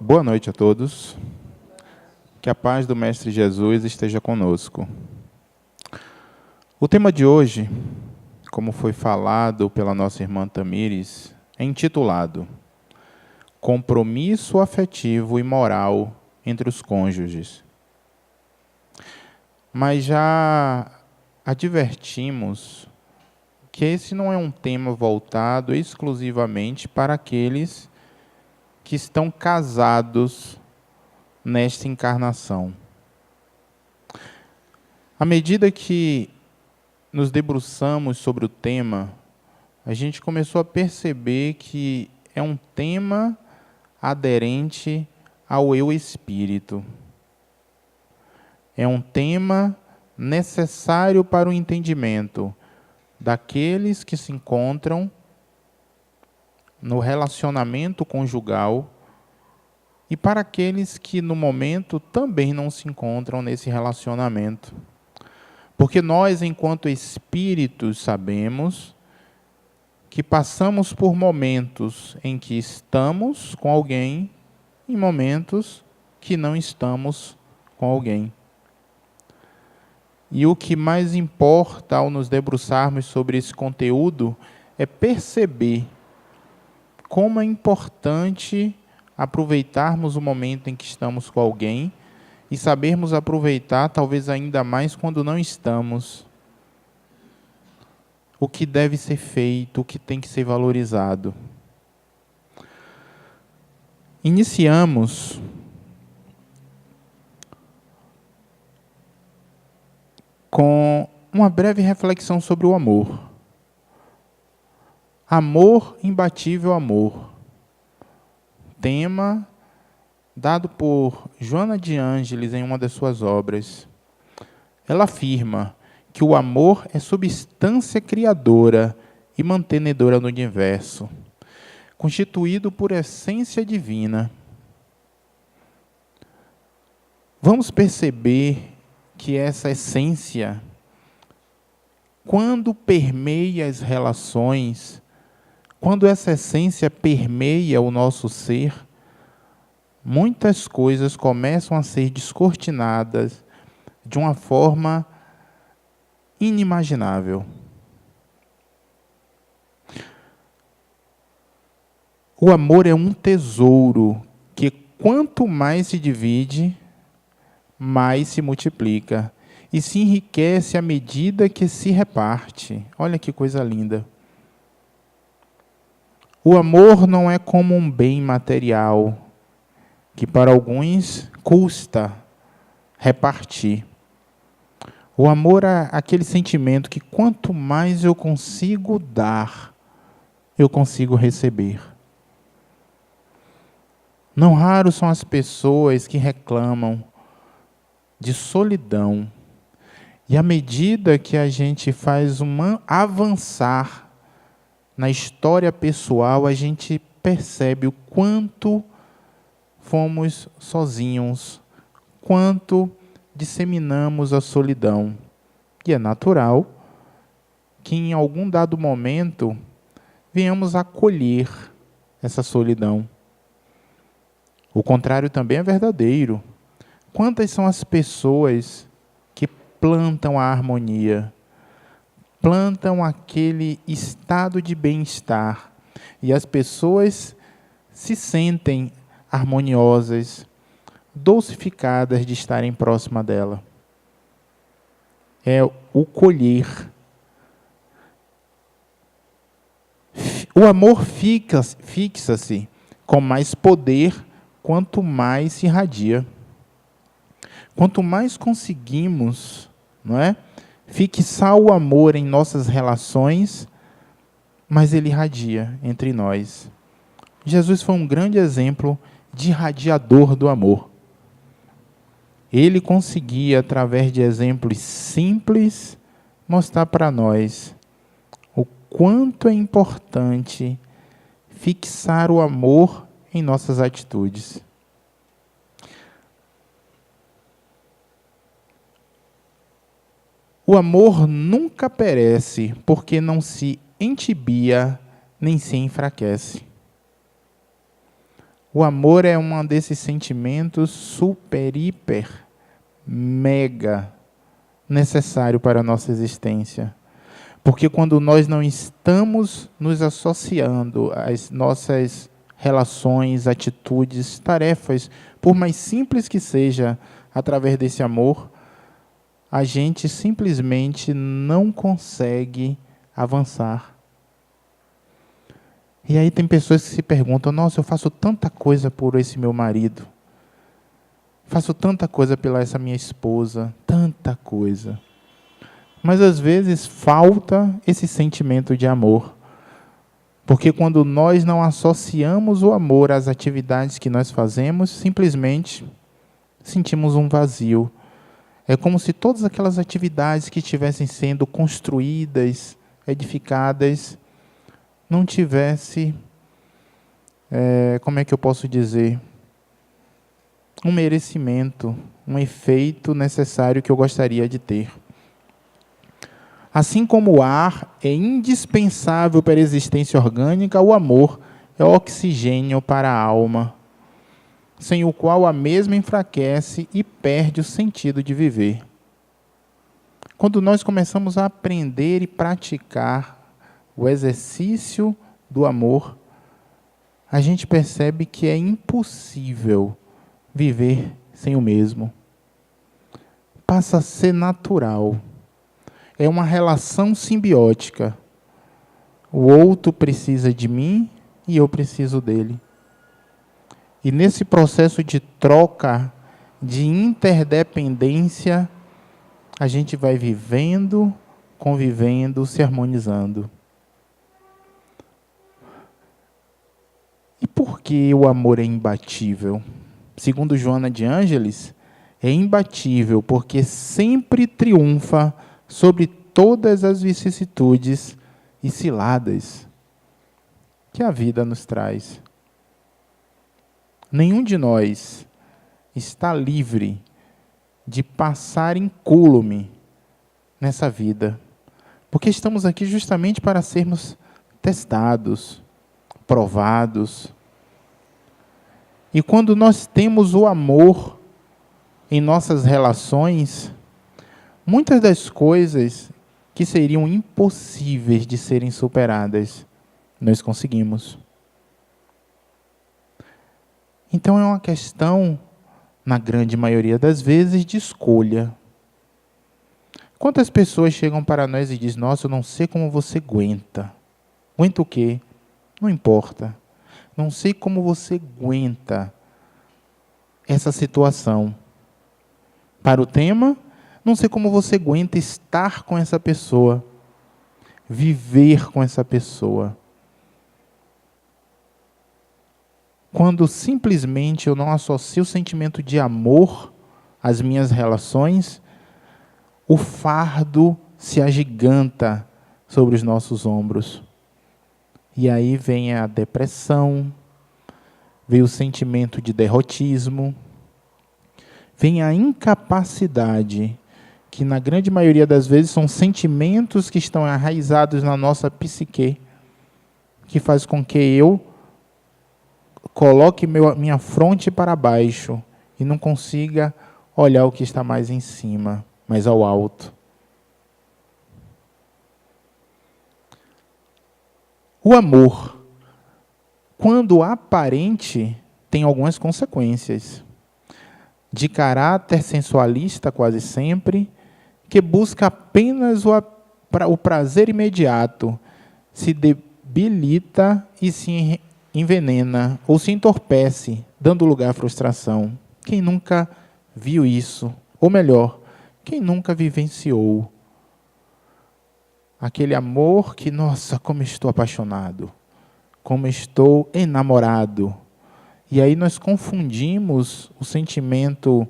Boa noite a todos. Que a paz do Mestre Jesus esteja conosco. O tema de hoje, como foi falado pela nossa irmã Tamires, é intitulado Compromisso afetivo e moral entre os cônjuges. Mas já advertimos que esse não é um tema voltado exclusivamente para aqueles que estão casados nesta encarnação. À medida que nos debruçamos sobre o tema, a gente começou a perceber que é um tema aderente ao eu espírito. É um tema necessário para o entendimento daqueles que se encontram no relacionamento conjugal e para aqueles que no momento também não se encontram nesse relacionamento. Porque nós, enquanto espíritos, sabemos que passamos por momentos em que estamos com alguém e momentos que não estamos com alguém. E o que mais importa ao nos debruçarmos sobre esse conteúdo é perceber como é importante aproveitarmos o momento em que estamos com alguém e sabermos aproveitar talvez ainda mais quando não estamos. O que deve ser feito, o que tem que ser valorizado. Iniciamos com uma breve reflexão sobre o amor. Amor, imbatível amor. Tema dado por Joana de Ângeles em uma das suas obras. Ela afirma que o amor é substância criadora e mantenedora do universo, constituído por essência divina. Vamos perceber que essa essência, quando permeia as relações, quando essa essência permeia o nosso ser, muitas coisas começam a ser descortinadas de uma forma inimaginável. O amor é um tesouro que, quanto mais se divide, mais se multiplica e se enriquece à medida que se reparte. Olha que coisa linda. O amor não é como um bem material, que para alguns custa repartir. O amor é aquele sentimento que quanto mais eu consigo dar, eu consigo receber. Não raro são as pessoas que reclamam de solidão. E à medida que a gente faz avançar na história pessoal, a gente percebe o quanto fomos sozinhos, quanto disseminamos a solidão. E é natural que em algum dado momento venhamos acolher essa solidão. O contrário também é verdadeiro. Quantas são as pessoas que plantam a harmonia, plantam aquele estado de bem-estar, e as pessoas se sentem harmoniosas, dulcificadas de estarem próxima dela. É o colher. O amor fixa-se com mais poder quanto mais se irradia. Quanto mais conseguimos, não é, fixar o amor em nossas relações, mais ele irradia entre nós. Jesus foi um grande exemplo de irradiador do amor. Ele conseguia, através de exemplos simples, mostrar para nós o quanto é importante fixar o amor em nossas atitudes. O amor nunca perece, porque não se entibia nem se enfraquece. O amor é um desses sentimentos super, hiper, mega necessário para a nossa existência. Porque quando nós não estamos nos associando às nossas relações, atitudes, tarefas, por mais simples que seja, através desse amor, a gente simplesmente não consegue avançar. E aí tem pessoas que se perguntam, nossa, eu faço tanta coisa por esse meu marido, faço tanta coisa pela essa minha esposa, tanta coisa. Mas às vezes falta esse sentimento de amor. Porque quando nós não associamos o amor às atividades que nós fazemos, simplesmente sentimos um vazio. É como se todas aquelas atividades que estivessem sendo construídas, edificadas, não tivesse, como é que eu posso dizer, um merecimento, um efeito necessário que eu gostaria de ter. Assim como o ar é indispensável para a existência orgânica, o amor é oxigênio para a alma, sem o qual a mesma enfraquece e perde o sentido de viver. Quando nós começamos a aprender e praticar o exercício do amor, a gente percebe que é impossível viver sem o mesmo. Passa a ser natural. É uma relação simbiótica. O outro precisa de mim e eu preciso dele. E nesse processo de troca, de interdependência, a gente vai vivendo, convivendo, se harmonizando. E por que o amor é imbatível? Segundo Joana de Ângeles, é imbatível porque sempre triunfa sobre todas as vicissitudes e ciladas que a vida nos traz. Nenhum de nós está livre de passar incólume nessa vida, porque estamos aqui justamente para sermos testados, provados. E quando nós temos o amor em nossas relações, muitas das coisas que seriam impossíveis de serem superadas, nós conseguimos. Então é uma questão, na grande maioria das vezes, de escolha. Quantas pessoas chegam para nós e dizem, nossa, eu não sei como você aguenta. Aguenta o quê? Não importa. Não sei como você aguenta essa situação. Para o tema, não sei como você aguenta estar com essa pessoa, viver com essa pessoa. Quando simplesmente eu não associo o sentimento de amor às minhas relações, o fardo se agiganta sobre os nossos ombros. E aí vem a depressão, vem o sentimento de derrotismo, vem a incapacidade, que na grande maioria das vezes são sentimentos que estão enraizados na nossa psique, que faz com que eu coloque minha fronte para baixo e não consiga olhar o que está mais em cima, mais ao alto. O amor, quando aparente, tem algumas consequências. De caráter sensualista quase sempre, que busca apenas o prazer imediato, se debilita e se envenena ou se entorpece, dando lugar à frustração. Quem nunca viu isso? Ou melhor, quem nunca vivenciou aquele amor que, nossa, como estou apaixonado, como estou enamorado. E aí nós confundimos o sentimento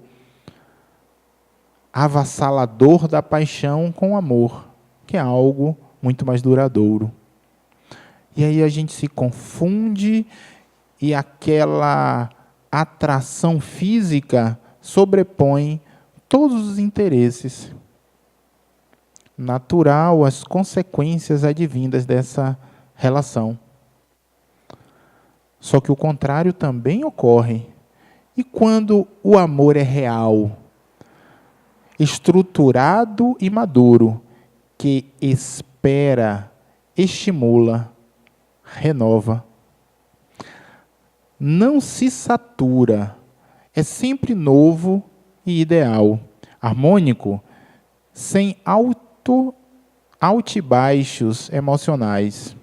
avassalador da paixão com o amor, que é algo muito mais duradouro. E aí a gente se confunde e aquela atração física sobrepõe todos os interesses. Natural as consequências advindas dessa relação. Só que o contrário também ocorre. E quando o amor é real, estruturado e maduro, que espera, estimula, renova, não se satura, é sempre novo e ideal, harmônico, sem altibaixos emocionais.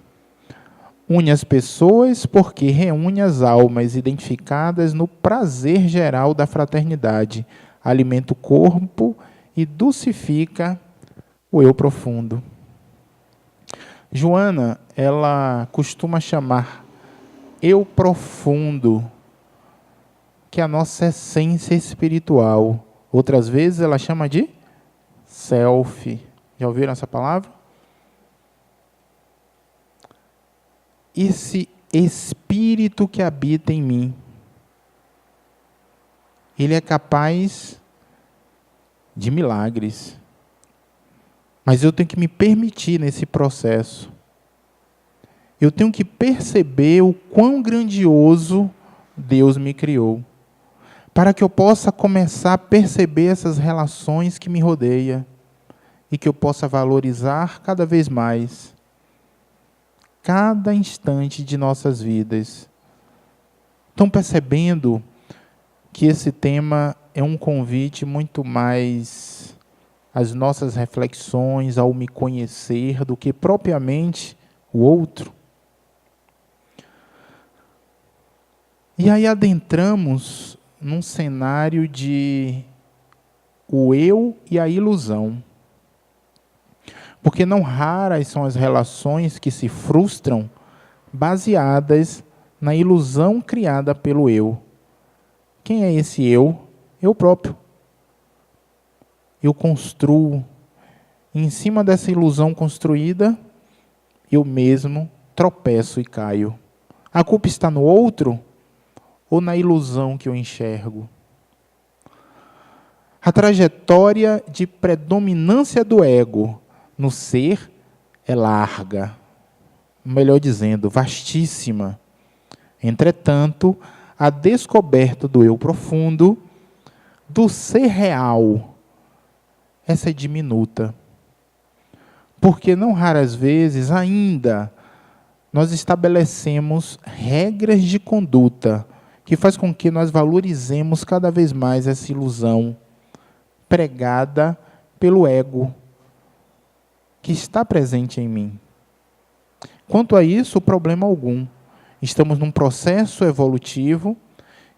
Une as pessoas porque reúne as almas identificadas no prazer geral da fraternidade, alimenta o corpo e dulcifica o eu profundo. Joana, ela costuma chamar eu profundo, que é a nossa essência espiritual. Outras vezes ela chama de self. Já ouviram essa palavra? Esse espírito que habita em mim, ele é capaz de milagres. Mas eu tenho que me permitir nesse processo. Eu tenho que perceber o quão grandioso Deus me criou, para que eu possa começar a perceber essas relações que me rodeiam e que eu possa valorizar cada vez mais cada instante de nossas vidas. Estão percebendo que esse tema é um convite muito mais às nossas reflexões, ao me conhecer, do que propriamente o outro? E aí adentramos num cenário de o eu e a ilusão. Porque não raras são as relações que se frustram baseadas na ilusão criada pelo eu. Quem é esse eu? Eu próprio. Eu construo. E em cima dessa ilusão construída, eu mesmo tropeço e caio. A culpa está no outro ou na ilusão que eu enxergo? A trajetória de predominância do ego no ser é larga, melhor dizendo, vastíssima. Entretanto, a descoberta do eu profundo, do ser real, essa é diminuta. Porque não raras vezes ainda nós estabelecemos regras de conduta que faz com que nós valorizemos cada vez mais essa ilusão pregada pelo ego que está presente em mim. Quanto a isso, problema algum. Estamos num processo evolutivo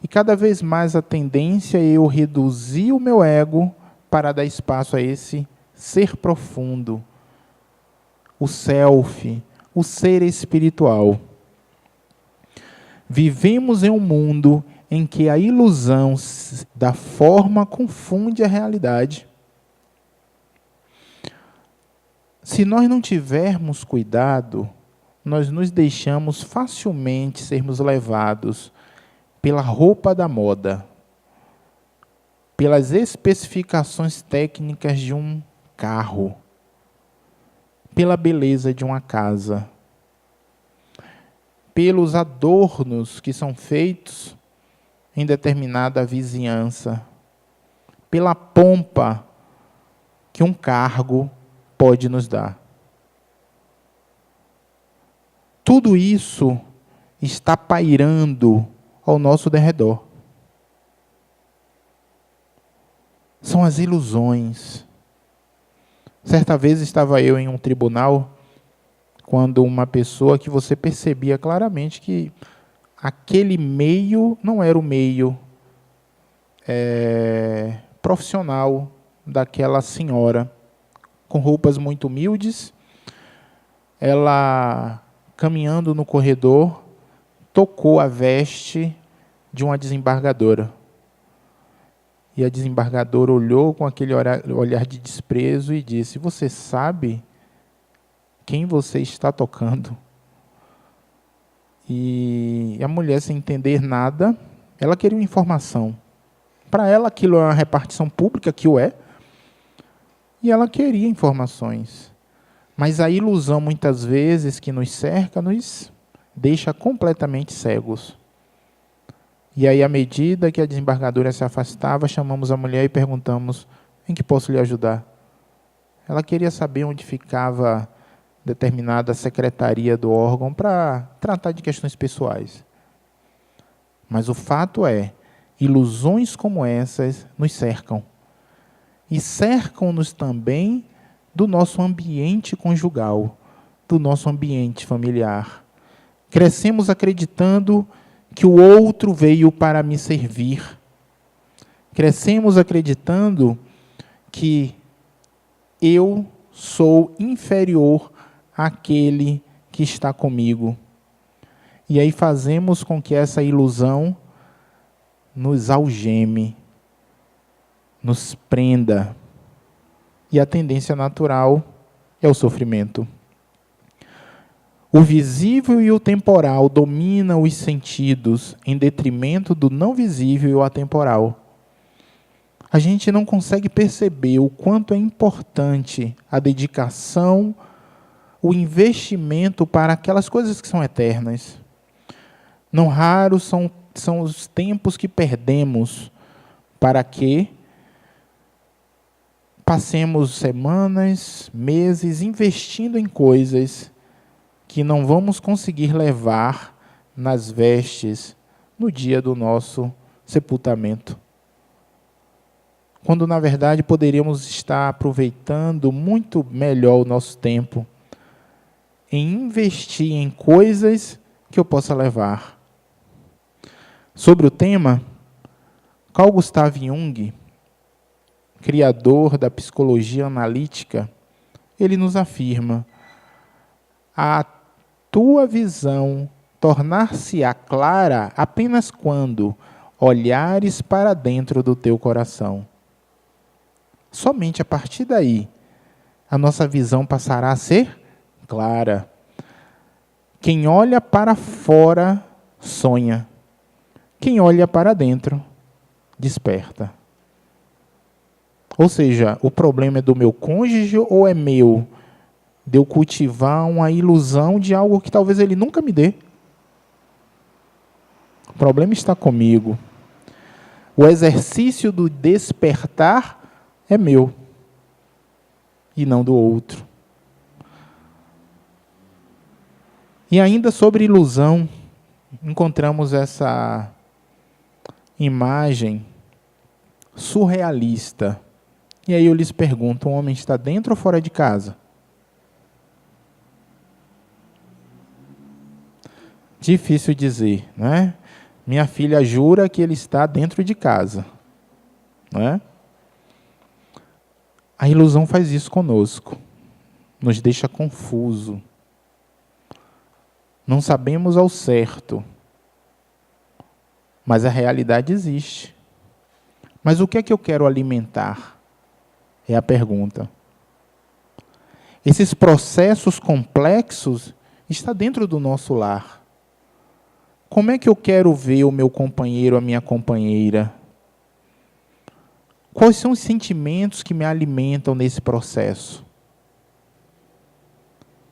e cada vez mais a tendência é eu reduzir o meu ego para dar espaço a esse ser profundo, o self, o ser espiritual. Vivemos em um mundo em que a ilusão da forma confunde a realidade. Se nós não tivermos cuidado, nós nos deixamos facilmente sermos levados pela roupa da moda, pelas especificações técnicas de um carro, pela beleza de uma casa, pelos adornos que são feitos em determinada vizinhança, pela pompa que um cargo pode nos dar. Tudo isso está pairando ao nosso derredor. São as ilusões. Certa vez estava eu em um tribunal, quando uma pessoa que você percebia claramente que aquele meio não era o meio profissional daquela senhora, com roupas muito humildes, ela, caminhando no corredor, tocou a veste de uma desembargadora. E a desembargadora olhou com aquele olhar de desprezo e disse: "Você sabe quem você está tocando?" E a mulher, sem entender nada, ela queria uma informação. Para ela, aquilo é uma repartição pública, que o é, e ela queria informações. Mas a ilusão, muitas vezes, que nos cerca, nos deixa completamente cegos. E aí, à medida que a desembargadora se afastava, chamamos a mulher e perguntamos: em que posso lhe ajudar? Ela queria saber onde ficava determinada secretaria do órgão para tratar de questões pessoais. Mas o fato é, ilusões como essas nos cercam. E cercam-nos também do nosso ambiente conjugal, do nosso ambiente familiar. Crescemos acreditando que o outro veio para me servir. Crescemos acreditando que eu sou inferior àquele que está comigo. E aí fazemos com que essa ilusão nos algeme, nos prenda. E a tendência natural é o sofrimento. O visível e o temporal dominam os sentidos em detrimento do não visível e o atemporal. A gente não consegue perceber o quanto é importante a dedicação, o investimento para aquelas coisas que são eternas. Não raros são os tempos que perdemos para que passemos semanas, meses investindo em coisas que não vamos conseguir levar nas vestes no dia do nosso sepultamento. Quando, na verdade, poderíamos estar aproveitando muito melhor o nosso tempo em investir em coisas que eu possa levar. Sobre o tema, Carl Gustav Jung, criador da psicologia analítica, ele nos afirma: a tua visão tornar-se-á clara apenas quando olhares para dentro do teu coração. Somente a partir daí, a nossa visão passará a ser clara. Quem olha para fora, sonha. Quem olha para dentro, desperta. Ou seja, o problema é do meu cônjuge ou é meu? De eu cultivar uma ilusão de algo que talvez ele nunca me dê. O problema está comigo. O exercício do despertar é meu e não do outro. E ainda sobre ilusão, encontramos essa imagem surrealista. E aí eu lhes pergunto: o homem está dentro ou fora de casa? Difícil dizer, não é? Minha filha jura que ele está dentro de casa, não é? A ilusão faz isso conosco, nos deixa confuso. Não sabemos ao certo, mas a realidade existe. Mas o que é que eu quero alimentar? É a pergunta. Esses processos complexos estão dentro do nosso lar. Como é que eu quero ver o meu companheiro, a minha companheira? Quais são os sentimentos que me alimentam nesse processo?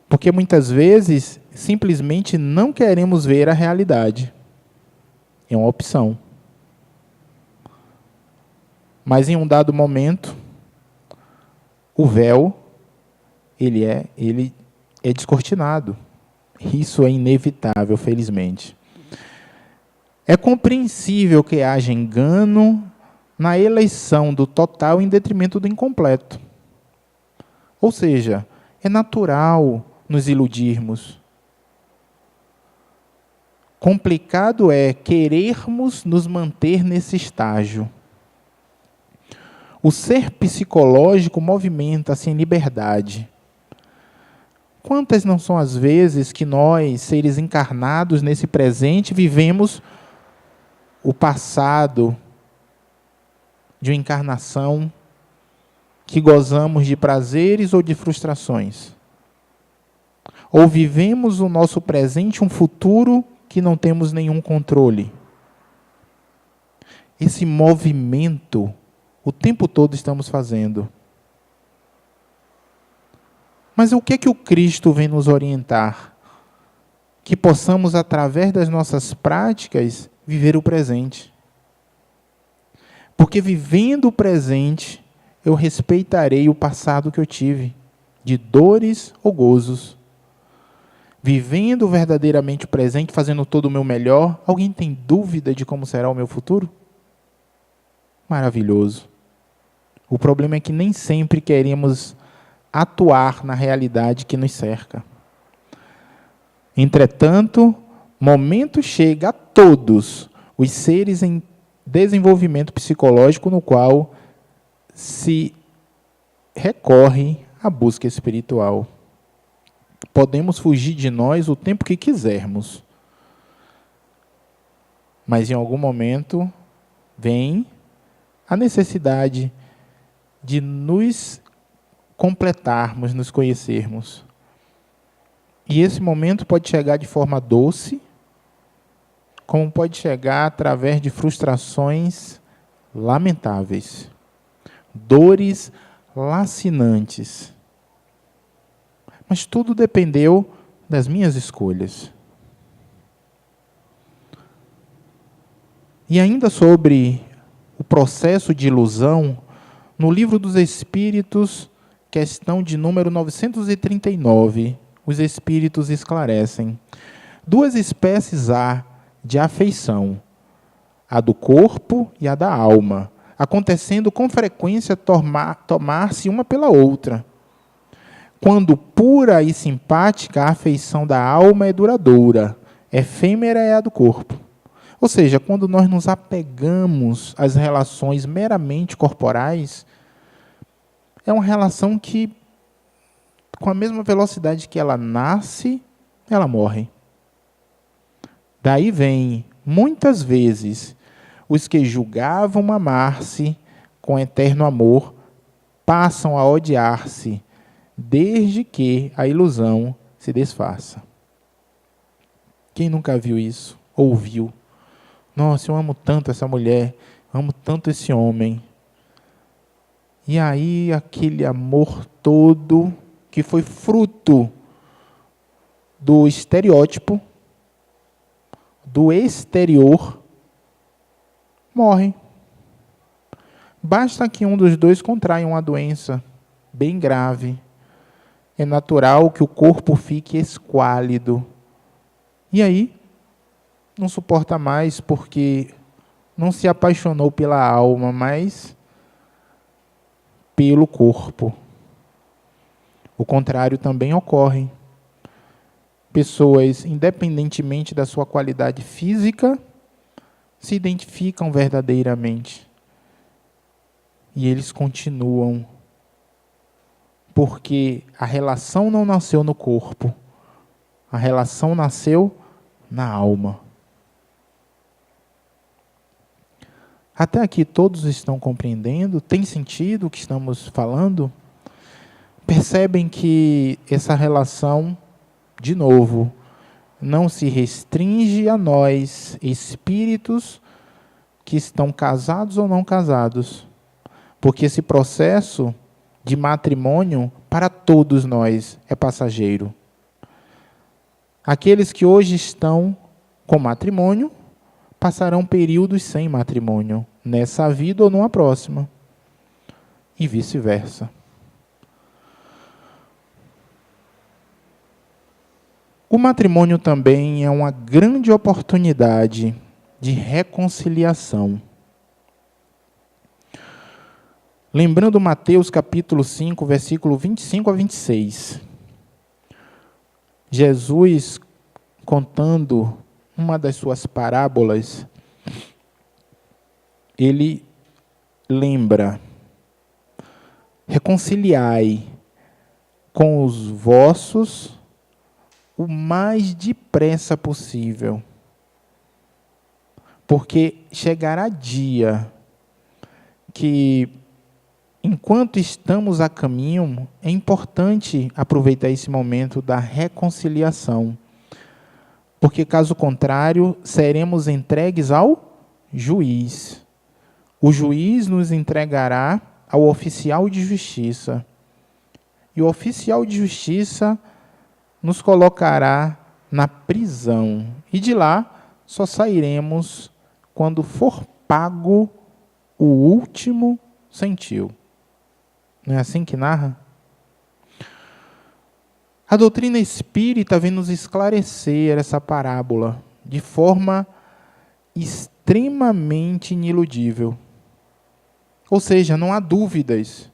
Porque muitas vezes, simplesmente não queremos ver a realidade. É uma opção. Mas em um dado momento, o véu, ele é descortinado. Isso é inevitável, felizmente. É compreensível que haja engano na eleição do total em detrimento do incompleto. Ou seja, é natural nos iludirmos. Complicado é querermos nos manter nesse estágio. O ser psicológico movimenta-se em liberdade. Quantas não são as vezes que nós, seres encarnados nesse presente, vivemos o passado de uma encarnação, que gozamos de prazeres ou de frustrações? Ou vivemos o nosso presente, um futuro que não temos nenhum controle? Esse movimento, o tempo todo estamos fazendo. Mas o que é que o Cristo vem nos orientar? que possamos, através das nossas práticas, viver o presente. Porque vivendo o presente, eu respeitarei o passado que eu tive, de dores ou gozos. Vivendo verdadeiramente o presente, fazendo todo o meu melhor, alguém tem dúvida de como será o meu futuro? Maravilhoso. O problema é que nem sempre queremos atuar na realidade que nos cerca. Entretanto, momento chega a todos os seres em desenvolvimento psicológico no qual se recorre à busca espiritual. Podemos fugir de nós o tempo que quisermos, mas em algum momento vem a necessidade de nos completarmos, nos conhecermos. E esse momento pode chegar de forma doce, como pode chegar através de frustrações lamentáveis, dores lacinantes. Mas tudo dependeu das minhas escolhas. E ainda sobre o processo de ilusão, no Livro dos Espíritos, questão de número 939, os Espíritos esclarecem: duas espécies há de afeição, a do corpo e a da alma, acontecendo com frequência tomar-se uma pela outra. Quando pura e simpática, a afeição da alma é duradoura, efêmera é a do corpo. Ou seja, quando nós nos apegamos às relações meramente corporais, é uma relação que, com a mesma velocidade que ela nasce, ela morre. Daí vem, muitas vezes, os que julgavam amar-se com eterno amor, passam a odiar-se, desde que a ilusão se desfaça. Quem nunca viu isso? Ouviu? Nossa, eu amo tanto essa mulher, amo tanto esse homem. E aí, aquele amor todo, que foi fruto do estereótipo, do exterior, morre. Basta que um dos dois contraia uma doença bem grave. É natural que o corpo fique esquálido. E aí, não suporta mais porque não se apaixonou pela alma, mas pelo corpo. O contrário também ocorre. Pessoas, independentemente da sua qualidade física, se identificam verdadeiramente. E eles continuam. Porque a relação não nasceu no corpo. A relação nasceu na alma. Até aqui todos estão compreendendo? Tem sentido o que estamos falando? Percebem que essa relação, de novo, não se restringe a nós, espíritos que estão casados ou não casados. Porque esse processo de matrimônio, para todos nós, é passageiro. Aqueles que hoje estão com matrimônio, passarão períodos sem matrimônio, nessa vida ou numa próxima. E vice-versa. O matrimônio também é uma grande oportunidade de reconciliação. Lembrando Mateus capítulo 5, versículo 25 a 26. Jesus, contando uma das suas parábolas, ele lembra: reconciliai com os vossos o mais depressa possível, porque chegará dia que, enquanto estamos a caminho, é importante aproveitar esse momento da reconciliação, porque, caso contrário, seremos entregues ao juiz. O juiz nos entregará ao oficial de justiça, e o oficial de justiça nos colocará na prisão. E de lá só sairemos quando for pago o último centil. Não é assim que narra? A doutrina espírita vem nos esclarecer essa parábola de forma extremamente iniludível. Ou seja, não há dúvidas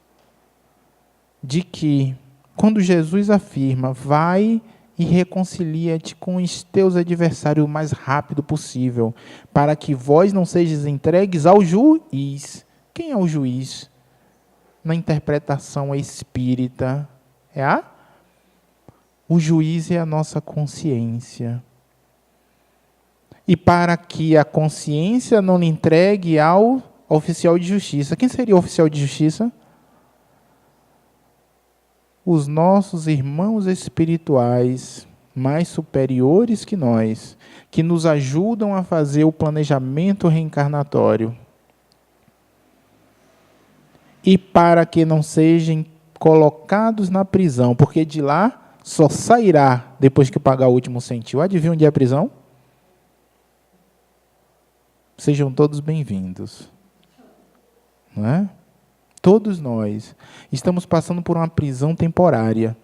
de que, quando Jesus afirma, vai e reconcilia-te com os teus adversários o mais rápido possível, para que vós não sejais entregues ao juiz. Quem é o juiz? Na interpretação espírita, o juiz é a nossa consciência. E para que a consciência não lhe entregue ao oficial de justiça. Quem seria o oficial de justiça? Os nossos irmãos espirituais mais superiores que nós, que nos ajudam a fazer o planejamento reencarnatório. E para que não sejam colocados na prisão, porque de lá só sairá depois que pagar o último centil. Adivinha onde é a prisão? Sejam todos bem-vindos. Não é? Todos nós estamos passando por uma prisão temporária.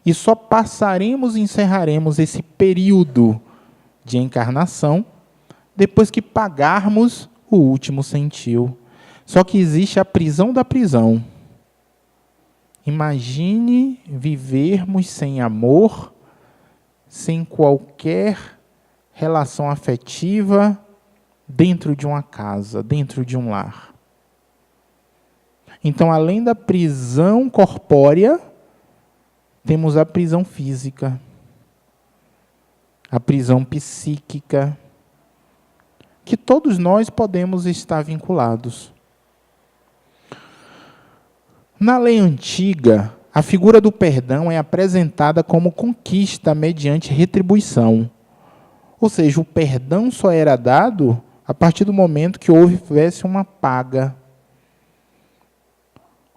E só passaremos e encerraremos esse período de encarnação depois que pagarmos o último centil. Só que existe a prisão da prisão. Imagine vivermos sem amor, sem qualquer relação afetiva dentro de uma casa, dentro de um lar. Então, além da prisão corpórea, temos a prisão física, a prisão psíquica, que todos nós podemos estar vinculados. Na lei antiga, a figura do perdão é apresentada como conquista mediante retribuição. Ou seja, o perdão só era dado a partir do momento que houvesse uma paga.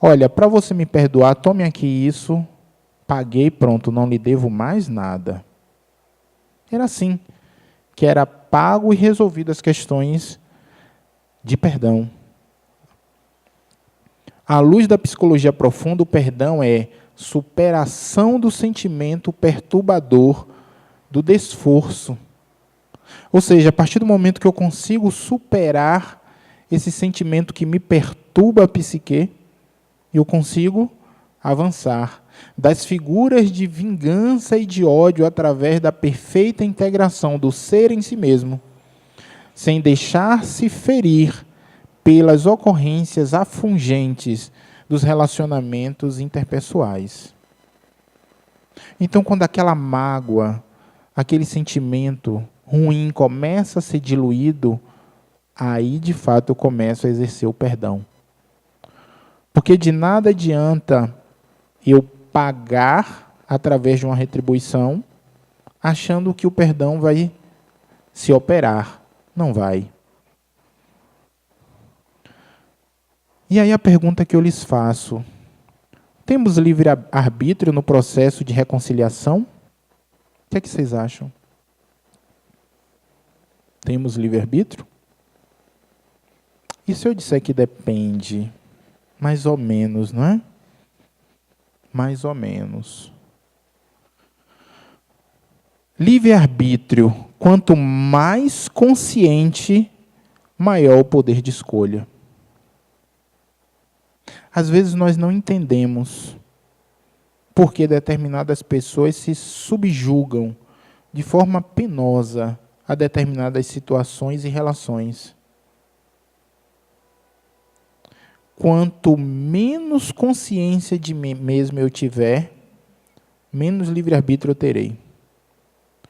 Olha, para você me perdoar, tome aqui isso, paguei, pronto, não lhe devo mais nada. Era assim, que era pago e resolvido as questões de perdão. À luz da psicologia profunda, o perdão é superação do sentimento perturbador do desforço. Ou seja, a partir do momento que eu consigo superar esse sentimento que me perturba a psique, eu consigo avançar das figuras de vingança e de ódio através da perfeita integração do ser em si mesmo, sem deixar-se ferir pelas ocorrências afungentes dos relacionamentos interpessoais. Então, quando aquela mágoa, aquele sentimento ruim começa a ser diluído, aí, de fato, eu começo a exercer o perdão. Porque de nada adianta eu pagar através de uma retribuição, achando que o perdão vai se operar. Não vai. E aí a pergunta que eu lhes faço: temos livre-arbítrio no processo de reconciliação? O que é que vocês acham? Temos livre-arbítrio? E se eu disser que depende? Mais ou menos, não é? Mais ou menos. Livre-arbítrio, quanto mais consciente, maior o poder de escolha. Às vezes nós não entendemos por que determinadas pessoas se subjugam de forma penosa a determinadas situações e relações. Quanto menos consciência de mim mesmo eu tiver, menos livre-arbítrio eu terei.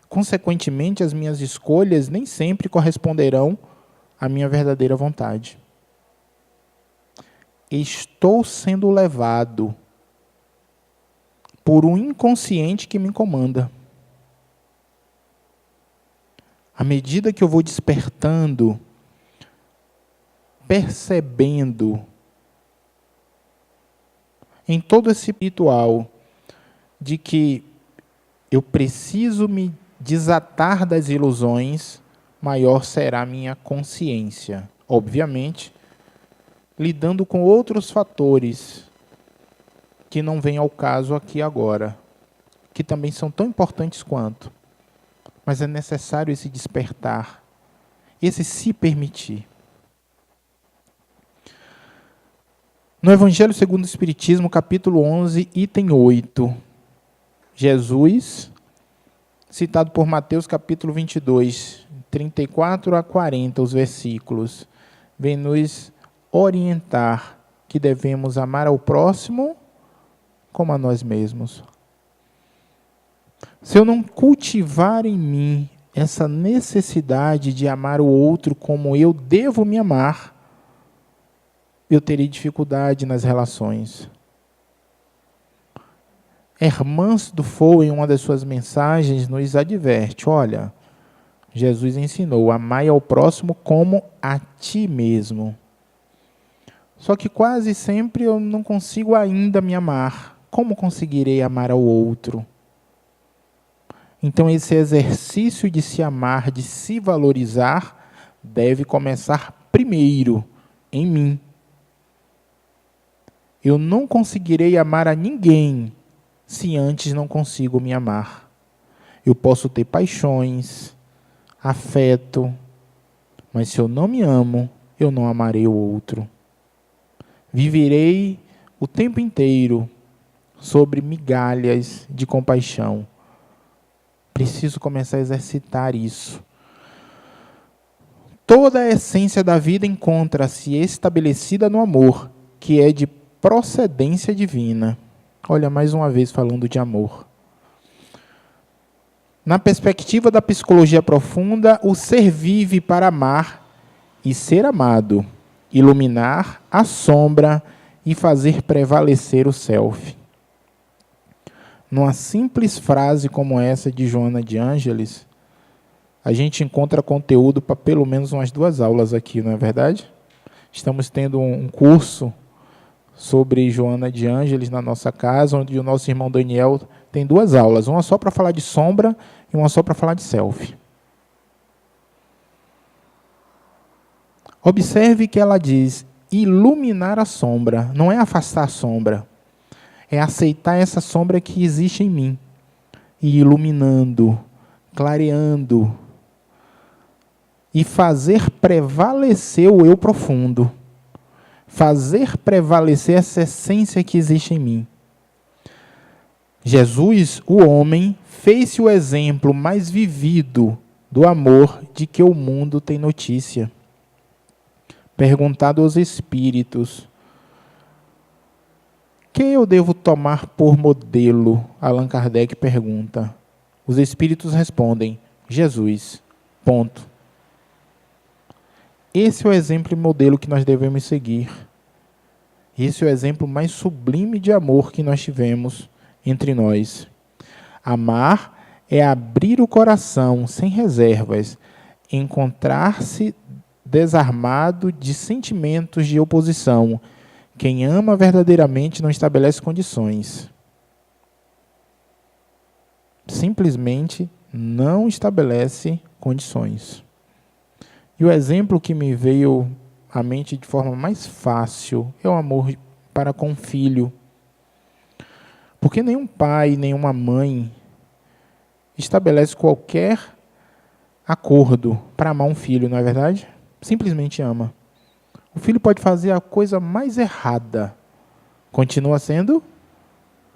Consequentemente, as minhas escolhas nem sempre corresponderão à minha verdadeira vontade. Estou sendo levado por um inconsciente que me comanda. À medida que eu vou despertando, percebendo em todo esse ritual de que eu preciso me desatar das ilusões, maior será minha consciência. Obviamente, lidando com outros fatores que não vêm ao caso aqui agora, que também são tão importantes quanto. Mas é necessário esse despertar, esse se permitir. No Evangelho segundo o Espiritismo, capítulo 11, item 8, Jesus, citado por Mateus, capítulo 22, 34 a 40, os versículos, vem nos orientar que devemos amar ao próximo como a nós mesmos. Se eu não cultivar em mim essa necessidade de amar o outro como eu devo me amar, eu terei dificuldade nas relações. Hermance Dufour, em uma das suas mensagens, nos adverte, olha, Jesus ensinou, amai ao próximo como a ti mesmo. Só que quase sempre eu não consigo ainda me amar. Como conseguirei amar ao outro? Então esse exercício de se amar, de se valorizar, deve começar primeiro em mim. Eu não conseguirei amar a ninguém se antes não consigo me amar. Eu posso ter paixões, afeto, mas se eu não me amo, eu não amarei o outro. Viverei o tempo inteiro sobre migalhas de compaixão. Preciso começar a exercitar isso. Toda a essência da vida encontra-se estabelecida no amor, que é de procedência divina. Olha, mais uma vez falando de amor. Na perspectiva da psicologia profunda, o ser vive para amar e ser amado, iluminar a sombra e fazer prevalecer o self. Numa simples frase como essa de Joana de Ângeles, a gente encontra conteúdo para pelo menos umas 2 aulas aqui, não é verdade? Estamos tendo um curso sobre Joana de Ângeles na nossa casa, onde o nosso irmão Daniel tem 2 aulas, uma só para falar de sombra e uma só para falar de self. Observe que ela diz, iluminar a sombra, não é afastar a sombra, é aceitar essa sombra que existe em mim, e iluminando, clareando, e fazer prevalecer o eu profundo, fazer prevalecer essa essência que existe em mim. Jesus, o homem, fez-se o exemplo mais vivido do amor de que o mundo tem notícia. Perguntado aos espíritos, quem eu devo tomar por modelo? Allan Kardec pergunta. Os espíritos respondem, Jesus. Ponto. Esse é o exemplo e modelo que nós devemos seguir. Esse é o exemplo mais sublime de amor que nós tivemos entre nós. Amar é abrir o coração sem reservas, encontrar-se desarmado de sentimentos de oposição. Quem ama verdadeiramente não estabelece condições. Simplesmente não estabelece condições. E o exemplo que me veio à mente de forma mais fácil é o amor para com o filho. Porque nenhum pai, nenhuma mãe estabelece qualquer acordo para amar um filho, não é verdade? Simplesmente ama. O filho pode fazer a coisa mais errada, continua sendo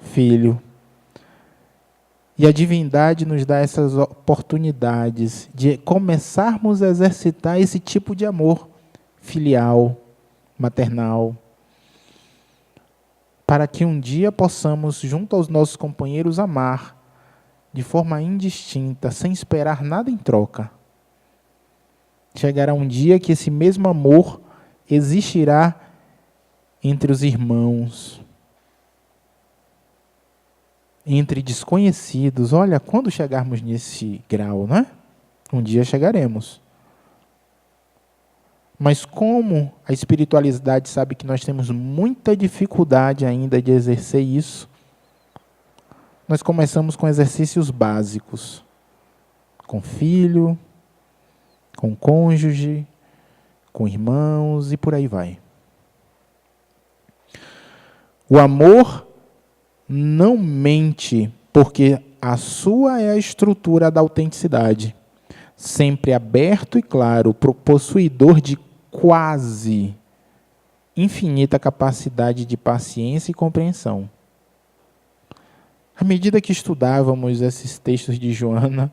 filho. E a divindade nos dá essas oportunidades de começarmos a exercitar esse tipo de amor filial, maternal, para que um dia possamos, junto aos nossos companheiros, amar de forma indistinta, sem esperar nada em troca. Chegará um dia que esse mesmo amor existirá entre os irmãos, entre desconhecidos. Olha, quando chegarmos nesse grau, não é? Um dia chegaremos. Mas como a espiritualidade sabe que nós temos muita dificuldade ainda de exercer isso, nós começamos com exercícios básicos. com filho, com cônjuge, com irmãos e por aí vai. O amor não mente, porque a sua é a estrutura da autenticidade. Sempre aberto e claro, possuidor de quase infinita capacidade de paciência e compreensão. À medida que estudávamos esses textos de Joana,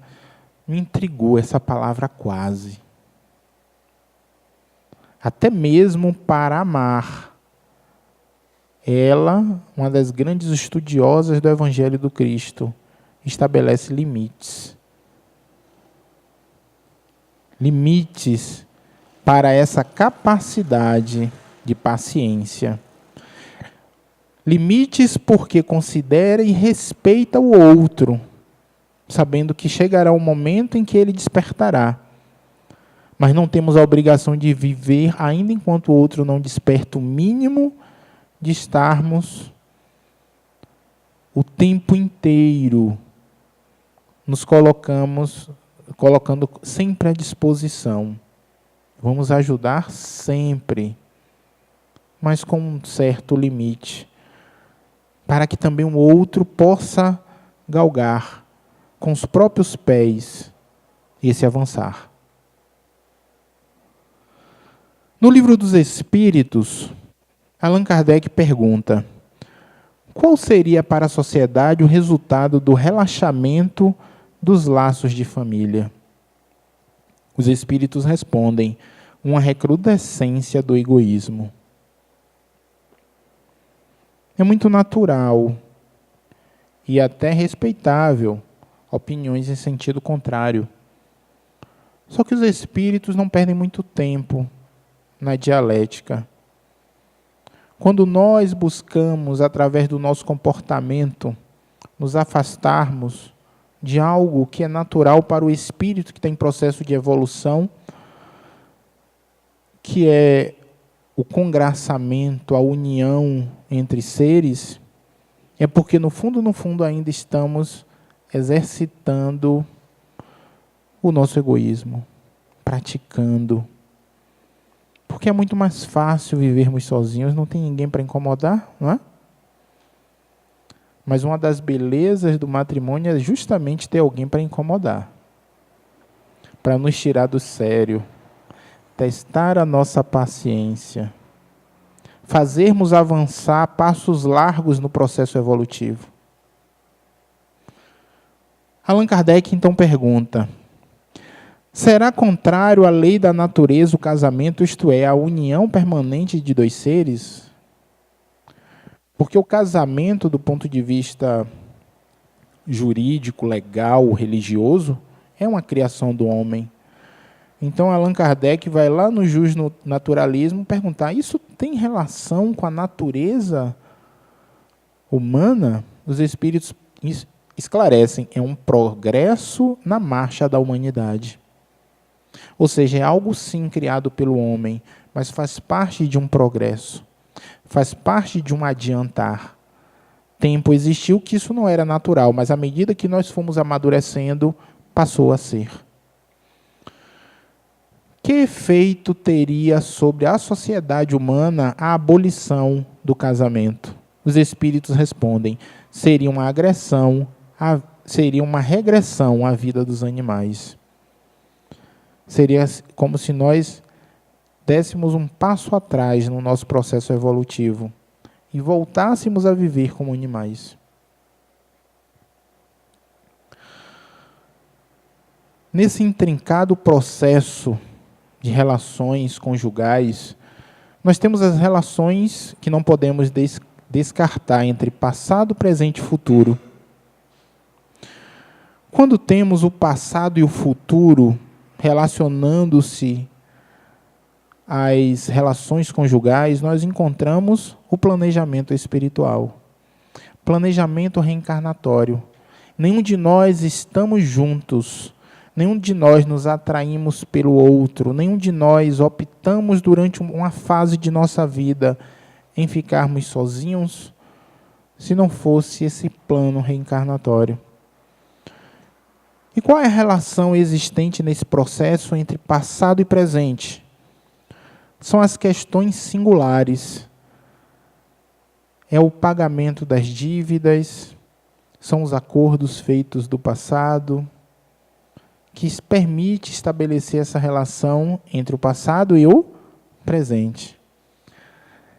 me intrigou essa palavra quase. Até mesmo para amar. Ela, uma das grandes estudiosas do Evangelho do Cristo, estabelece limites. Limites para essa capacidade de paciência. Limites porque considera e respeita o outro, sabendo que chegará o momento em que ele despertará. Mas não temos a obrigação de viver ainda enquanto o outro não desperta o mínimo de estarmos o tempo inteiro nos colocando sempre à disposição. Vamos ajudar sempre, mas com um certo limite, para que também o outro possa galgar com os próprios pés esse avançar. No Livro dos Espíritos, Allan Kardec pergunta: qual seria para a sociedade o resultado do relaxamento dos laços de família? Os Espíritos respondem: uma recrudescência do egoísmo. É muito natural e até respeitável opiniões em sentido contrário. Só que os Espíritos não perdem muito tempo na dialética. Quando nós buscamos, através do nosso comportamento, nos afastarmos de algo que é natural para o espírito que está em processo de evolução, que é o congraçamento, a união entre seres, é porque no fundo ainda estamos exercitando o nosso egoísmo, praticando. Porque é muito mais fácil vivermos sozinhos, não tem ninguém para incomodar, não é? Mas uma das belezas do matrimônio é justamente ter alguém para incomodar, para nos tirar do sério, testar a nossa paciência, fazermos avançar passos largos no processo evolutivo. Allan Kardec então pergunta: será contrário à lei da natureza o casamento, isto é, a união permanente de dois seres? Porque o casamento, do ponto de vista jurídico, legal, religioso, é uma criação do homem. Então, Allan Kardec vai lá no justnaturalismo perguntar: isso tem relação com a natureza humana? Os Espíritos esclarecem: é um progresso na marcha da humanidade. Ou seja, é algo sim criado pelo homem, mas faz parte de um progresso. Faz parte de um adiantar. Tempo existiu que isso não era natural, mas à medida que nós fomos amadurecendo, passou a ser. Que efeito teria sobre a sociedade humana a abolição do casamento? Os Espíritos respondem: seria uma agressão, seria uma regressão à vida dos animais. Seria como se nós dessemos um passo atrás no nosso processo evolutivo e voltássemos a viver como animais. Nesse intrincado processo de relações conjugais, nós temos as relações que não podemos descartar entre passado, presente e futuro. Quando temos o passado e o futuro relacionando-se às relações conjugais, nós encontramos o planejamento espiritual, planejamento reencarnatório. Nenhum de nós estamos juntos, nenhum de nós nos atraímos pelo outro, nenhum de nós optamos durante uma fase de nossa vida em ficarmos sozinhos, se não fosse esse plano reencarnatório. E qual é a relação existente nesse processo entre passado e presente? São as questões singulares. É o pagamento das dívidas, são os acordos feitos do passado, que permite estabelecer essa relação entre o passado e o presente.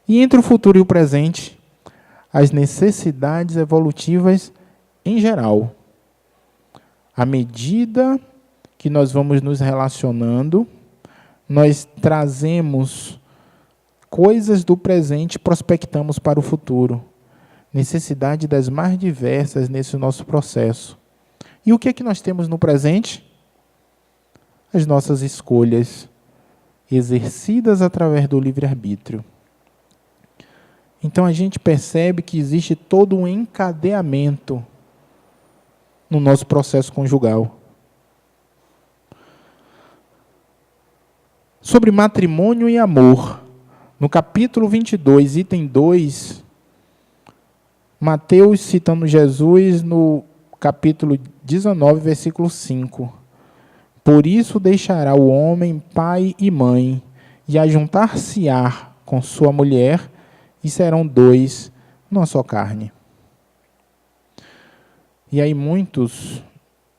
E entre o futuro e o presente, as necessidades evolutivas em geral. À medida que nós vamos nos relacionando, nós trazemos coisas do presente e prospectamos para o futuro. Necessidade das mais diversas nesse nosso processo. E o que é que nós temos no presente? As nossas escolhas, exercidas através do livre-arbítrio. Então a gente percebe que existe todo um encadeamento no nosso processo conjugal. Sobre matrimônio e amor, no capítulo 22, item 2, Mateus citando Jesus no capítulo 19, versículo 5. Por isso deixará o homem pai e mãe, e ajuntar-se-á com sua mulher, e serão dois numa só carne. E aí muitos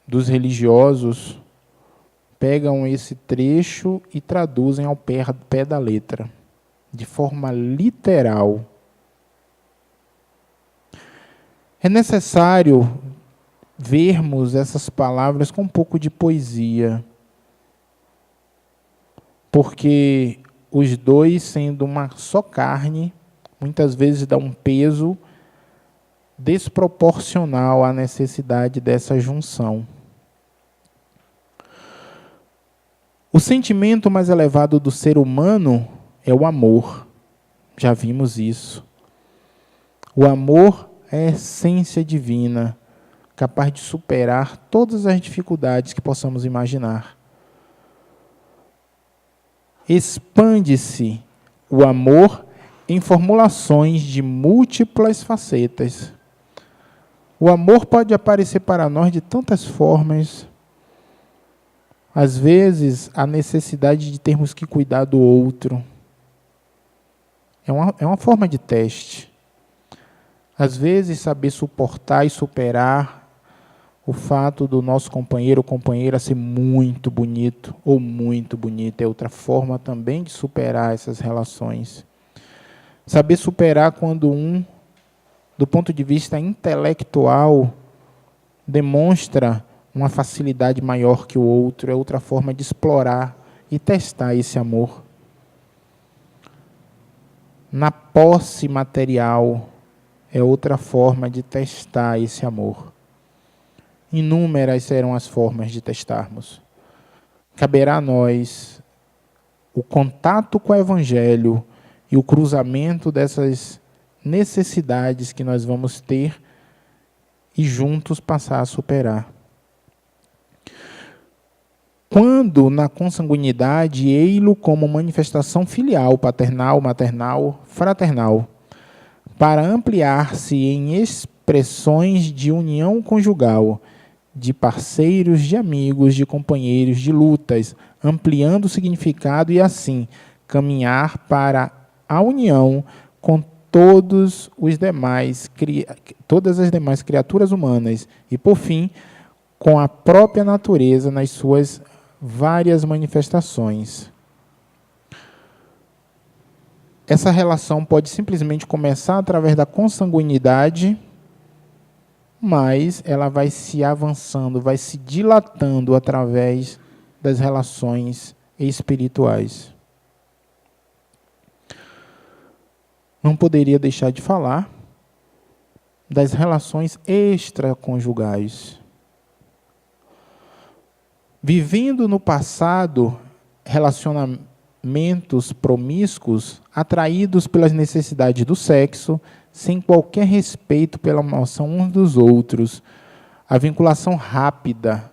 dos religiosos pegam esse trecho e traduzem ao pé da letra, de forma literal. É necessário vermos essas palavras com um pouco de poesia, porque os dois, sendo uma só carne, muitas vezes dá um peso desproporcional à necessidade dessa junção. O sentimento mais elevado do ser humano é o amor. Já vimos isso. O amor é a essência divina, capaz de superar todas as dificuldades que possamos imaginar. Expande-se o amor em formulações de múltiplas facetas. O amor pode aparecer para nós de tantas formas. Às vezes, a necessidade de termos que cuidar do outro. É uma forma de teste. Às vezes, saber suportar e superar o fato do nosso companheiro ou companheira ser muito bonito ou muito bonita é outra forma também de superar essas relações. Saber superar quando do ponto de vista intelectual, demonstra uma facilidade maior que o outro, é outra forma de explorar e testar esse amor. Na posse material, é outra forma de testar esse amor. Inúmeras serão as formas de testarmos. Caberá a nós o contato com o Evangelho e o cruzamento dessas necessidades que nós vamos ter e juntos passar a superar. Quando na consanguinidade, ei-lo como manifestação filial, paternal, maternal, fraternal, para ampliar-se em expressões de união conjugal, de parceiros, de amigos, de companheiros, de lutas, ampliando o significado e assim caminhar para a união com todas as demais criaturas humanas e, por fim, com a própria natureza nas suas várias manifestações. Essa relação pode simplesmente começar através da consanguinidade, mas ela vai se avançando, vai se dilatando através das relações espirituais. Não poderia deixar de falar das relações extraconjugais. Vivendo no passado relacionamentos promíscuos, atraídos pelas necessidades do sexo, sem qualquer respeito pela emoção uns dos outros, a vinculação rápida,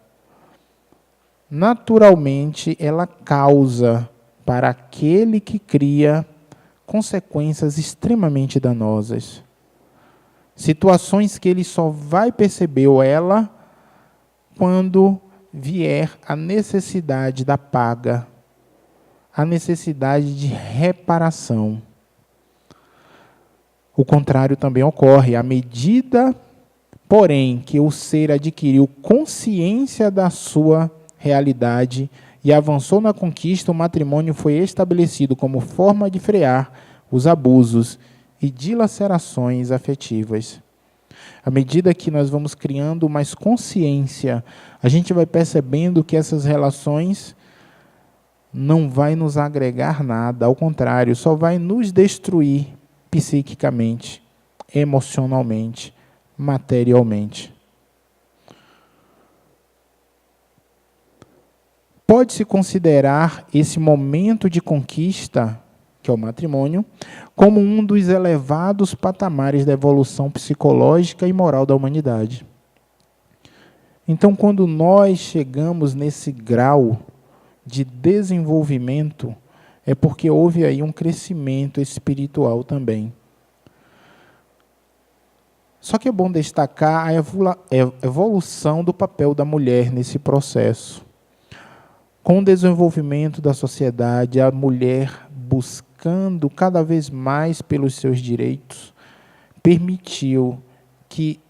naturalmente, ela causa para aquele que cria consequências extremamente danosas. Situações que ele só vai perceber, ou ela, quando vier a necessidade da paga, a necessidade de reparação. O contrário também ocorre. À medida, porém, que o ser adquiriu consciência da sua realidade e avançou na conquista, o matrimônio foi estabelecido como forma de frear os abusos e dilacerações afetivas. À medida que nós vamos criando mais consciência, a gente vai percebendo que essas relações não vai nos agregar nada, ao contrário, só vai nos destruir psiquicamente, emocionalmente, materialmente. Pode-se considerar esse momento de conquista, que é o matrimônio, como um dos elevados patamares da evolução psicológica e moral da humanidade. Então, quando nós chegamos nesse grau de desenvolvimento, é porque houve aí um crescimento espiritual também. Só que é bom destacar a evolução do papel da mulher nesse processo. Com o desenvolvimento da sociedade, a mulher buscando cada vez mais pelos seus direitos, permitiu que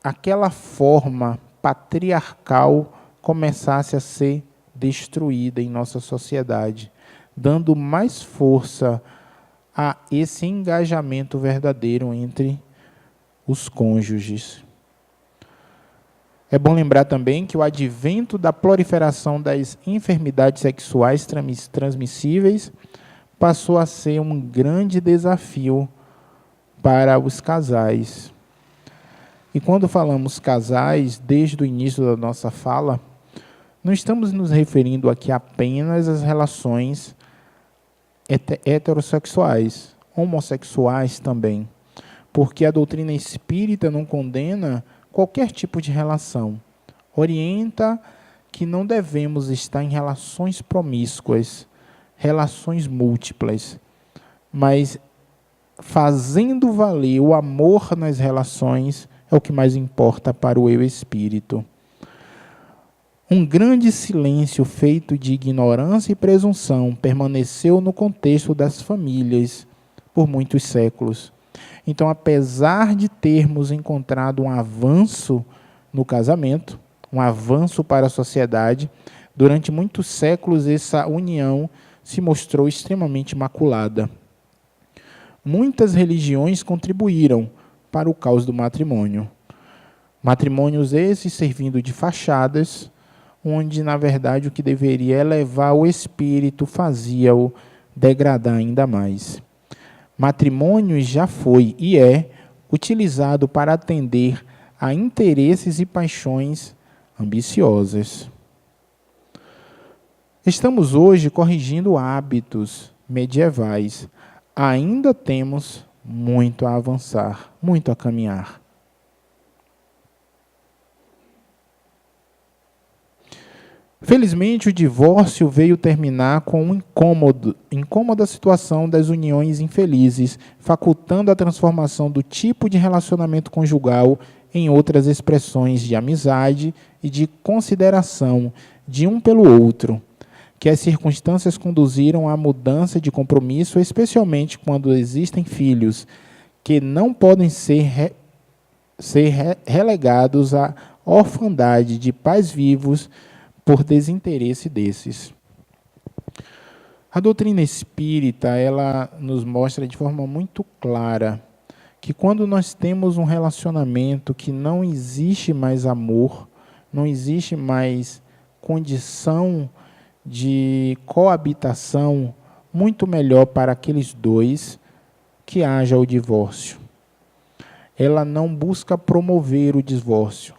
aquela forma patriarcal começasse a ser destruída em nossa sociedade, dando mais força a esse engajamento verdadeiro entre os cônjuges. É bom lembrar também que o advento da proliferação das enfermidades sexuais transmissíveis passou a ser um grande desafio para os casais. E quando falamos casais, desde o início da nossa fala, não estamos nos referindo aqui apenas às relações heterossexuais, homossexuais também, porque a doutrina espírita não condena qualquer tipo de relação. Orienta que não devemos estar em relações promíscuas, relações múltiplas, mas fazendo valer o amor nas relações é o que mais importa para o eu espírito. Um grande silêncio feito de ignorância e presunção permaneceu no contexto das famílias por muitos séculos. Então, apesar de termos encontrado um avanço no casamento, um avanço para a sociedade, durante muitos séculos essa união se mostrou extremamente maculada. Muitas religiões contribuíram para o caos do matrimônio. Matrimônios esses servindo de fachadas, onde, na verdade, o que deveria elevar o espírito fazia-o degradar ainda mais. Matrimônio já foi e é utilizado para atender a interesses e paixões ambiciosas. Estamos hoje corrigindo hábitos medievais. Ainda temos muito a avançar, muito a caminhar. Felizmente, o divórcio veio terminar com incômoda situação das uniões infelizes, facultando a transformação do tipo de relacionamento conjugal em outras expressões de amizade e de consideração de um pelo outro, que as circunstâncias conduziram à mudança de compromisso, especialmente quando existem filhos que não podem ser relegados à orfandade de pais vivos por desinteresse desses. A doutrina espírita, ela nos mostra de forma muito clara que quando nós temos um relacionamento que não existe mais amor, não existe mais condição de coabitação, muito melhor para aqueles dois que haja o divórcio. Ela não busca promover o divórcio,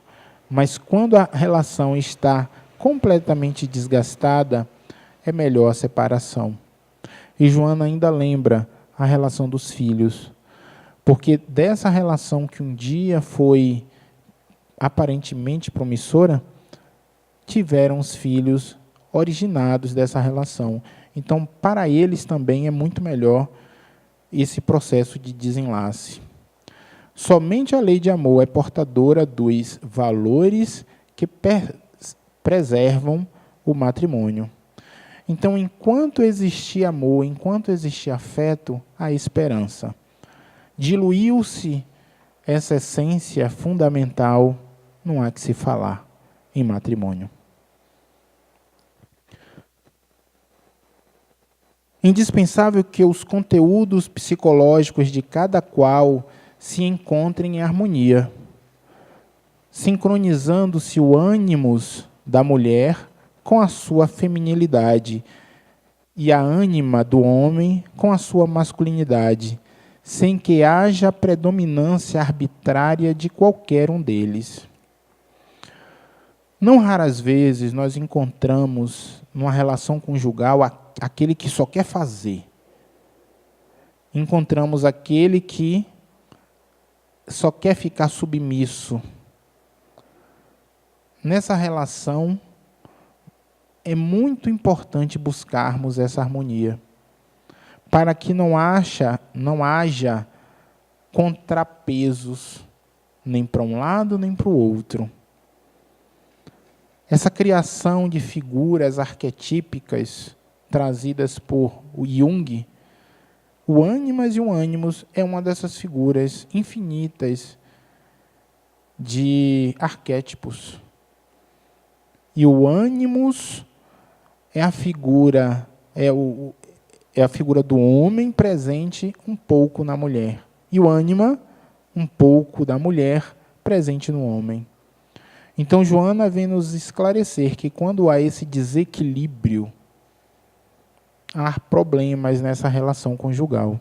mas quando a relação está completamente desgastada, é melhor a separação. E Joana ainda lembra a relação dos filhos, porque dessa relação que um dia foi aparentemente promissora, tiveram os filhos originados dessa relação. Então, para eles também é muito melhor esse processo de desenlace. Somente a lei de amor é portadora dos valores que preservam o matrimônio. Então, enquanto existir amor, enquanto existir afeto, há esperança. Diluiu-se essa essência fundamental, não há que se falar em matrimônio. Indispensável que os conteúdos psicológicos de cada qual se encontrem em harmonia, sincronizando-se o ânimos da mulher com a sua feminilidade e a ânima do homem com a sua masculinidade, sem que haja predominância arbitrária de qualquer um deles. Não raras vezes nós encontramos numa relação conjugal aquele que só quer fazer. Encontramos aquele que só quer ficar submisso. Nessa relação, é muito importante buscarmos essa harmonia, para que não haja contrapesos, nem para um lado, nem para o outro. Essa criação de figuras arquetípicas trazidas por Jung, o ânimas e o ânimos é uma dessas figuras infinitas de arquétipos. E o ânimos é a figura, é a figura do homem presente um pouco na mulher. E o ânima, um pouco da mulher presente no homem. Então, Joana vem nos esclarecer que quando há esse desequilíbrio, há problemas nessa relação conjugal.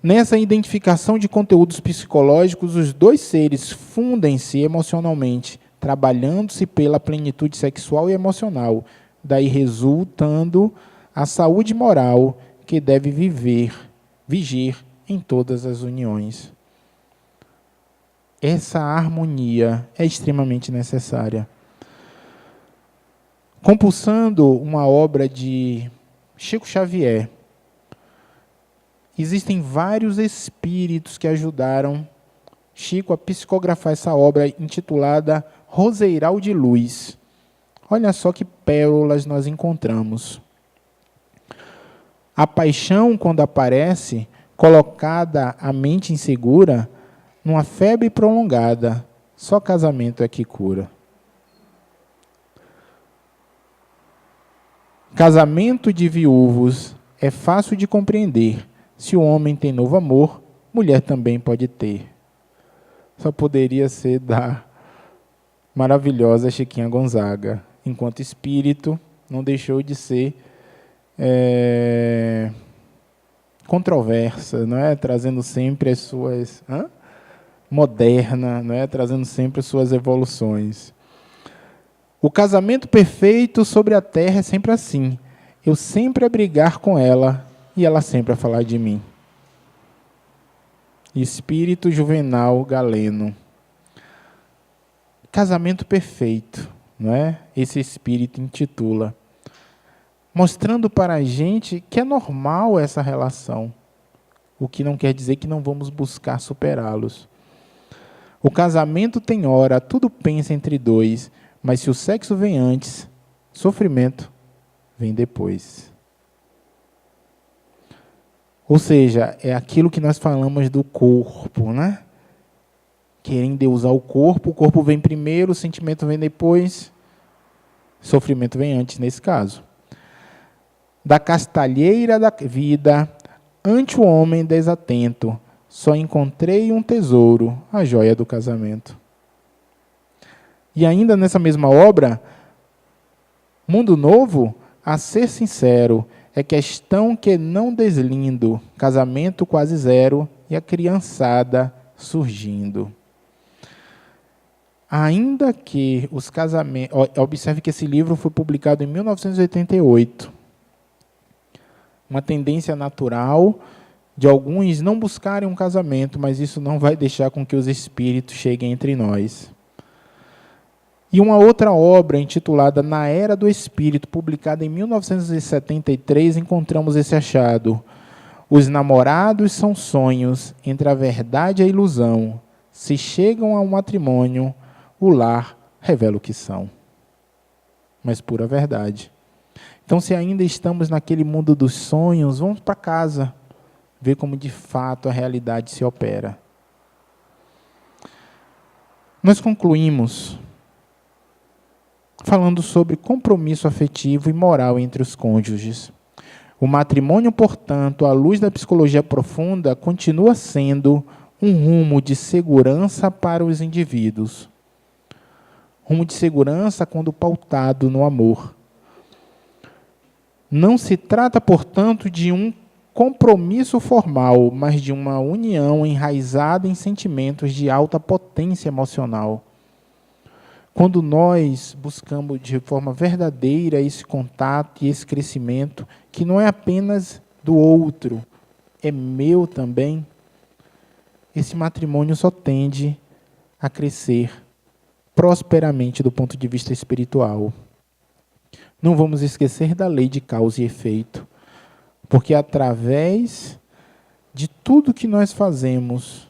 Nessa identificação de conteúdos psicológicos, os dois seres fundem-se emocionalmente, trabalhando-se pela plenitude sexual e emocional, daí resultando a saúde moral que deve vigir em todas as uniões. Essa harmonia é extremamente necessária. Compulsando uma obra de Chico Xavier, existem vários espíritos que ajudaram Chico a psicografar essa obra intitulada Roseiral de Luz. Olha só que pérolas nós encontramos. A paixão, quando aparece, colocada a mente insegura, numa febre prolongada, só casamento é que cura. Casamento de viúvos é fácil de compreender. Se o homem tem novo amor, mulher também pode ter. Só poderia ser da maravilhosa Chiquinha Gonzaga. Enquanto espírito, não deixou de ser controversa, não é? Trazendo sempre as suas... moderna, não é? Trazendo sempre as suas evoluções. O casamento perfeito sobre a terra é sempre assim. Eu sempre a brigar com ela e ela sempre a falar de mim. Espírito Juvenal Galeno. Casamento perfeito, não é? Esse espírito intitula. Mostrando para a gente que é normal essa relação. O que não quer dizer que não vamos buscar superá-los. O casamento tem hora, tudo pensa entre dois, mas se o sexo vem antes, sofrimento vem depois. Ou seja, é aquilo que nós falamos do corpo, né? Querem endeusar o corpo vem primeiro, o sentimento vem depois, sofrimento vem antes nesse caso. Da castalheira da vida, ante o homem desatento, só encontrei um tesouro, a joia do casamento. E ainda nessa mesma obra, Mundo Novo, a ser sincero, é questão que não deslindo, casamento quase zero e a criançada surgindo. Ainda que os casamentos... Observe que esse livro foi publicado em 1988. Uma tendência natural de alguns não buscarem um casamento, mas isso não vai deixar com que os espíritos cheguem entre nós. E uma outra obra intitulada Na Era do Espírito, publicada em 1973, encontramos esse achado. Os namorados são sonhos entre a verdade e a ilusão. Se chegam ao matrimônio, o lar revela o que são. Mas pura verdade. Então, se ainda estamos naquele mundo dos sonhos, vamos para casa, ver como de fato a realidade se opera. Nós concluímos falando sobre compromisso afetivo e moral entre os cônjuges. O matrimônio, portanto, à luz da psicologia profunda, continua sendo um rumo de segurança para os indivíduos. Rumo de segurança quando pautado no amor. Não se trata, portanto, de um compromisso formal, mas de uma união enraizada em sentimentos de alta potência emocional. Quando nós buscamos de forma verdadeira esse contato e esse crescimento, que não é apenas do outro, é meu também, esse matrimônio só tende a crescer prosperamente do ponto de vista espiritual. Não vamos esquecer da lei de causa e efeito, porque através de tudo que nós fazemos,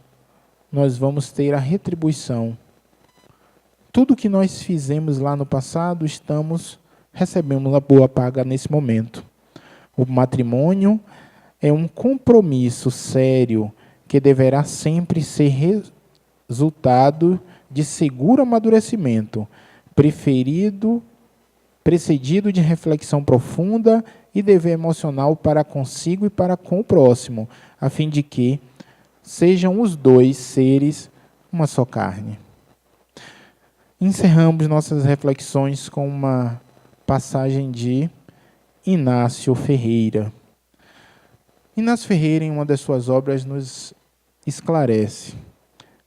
nós vamos ter a retribuição. Tudo que nós fizemos lá no passado, recebemos a boa paga nesse momento. O matrimônio é um compromisso sério que deverá sempre ser resultado de seguro amadurecimento, precedido de reflexão profunda e dever emocional para consigo e para com o próximo, a fim de que sejam os dois seres uma só carne. Encerramos nossas reflexões com uma passagem de Inácio Ferreira. Inácio Ferreira, em uma das suas obras, nos esclarece.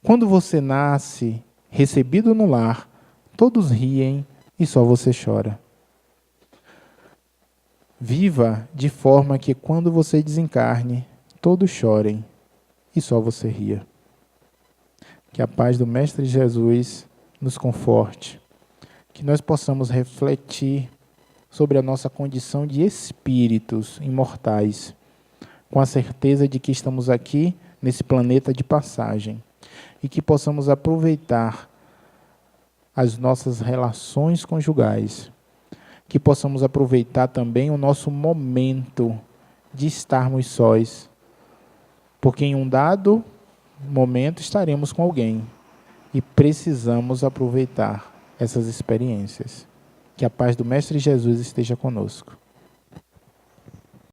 Quando você nasce, recebido no lar, todos riem e só você chora. Viva de forma que quando você desencarne, todos chorem e só você ria. Que a paz do Mestre Jesus nos conforte, que nós possamos refletir sobre a nossa condição de espíritos imortais, com a certeza de que estamos aqui nesse planeta de passagem, e que possamos aproveitar as nossas relações conjugais, que possamos aproveitar também o nosso momento de estarmos sós, porque em um dado momento estaremos com alguém, e precisamos aproveitar essas experiências. Que a paz do Mestre Jesus esteja conosco.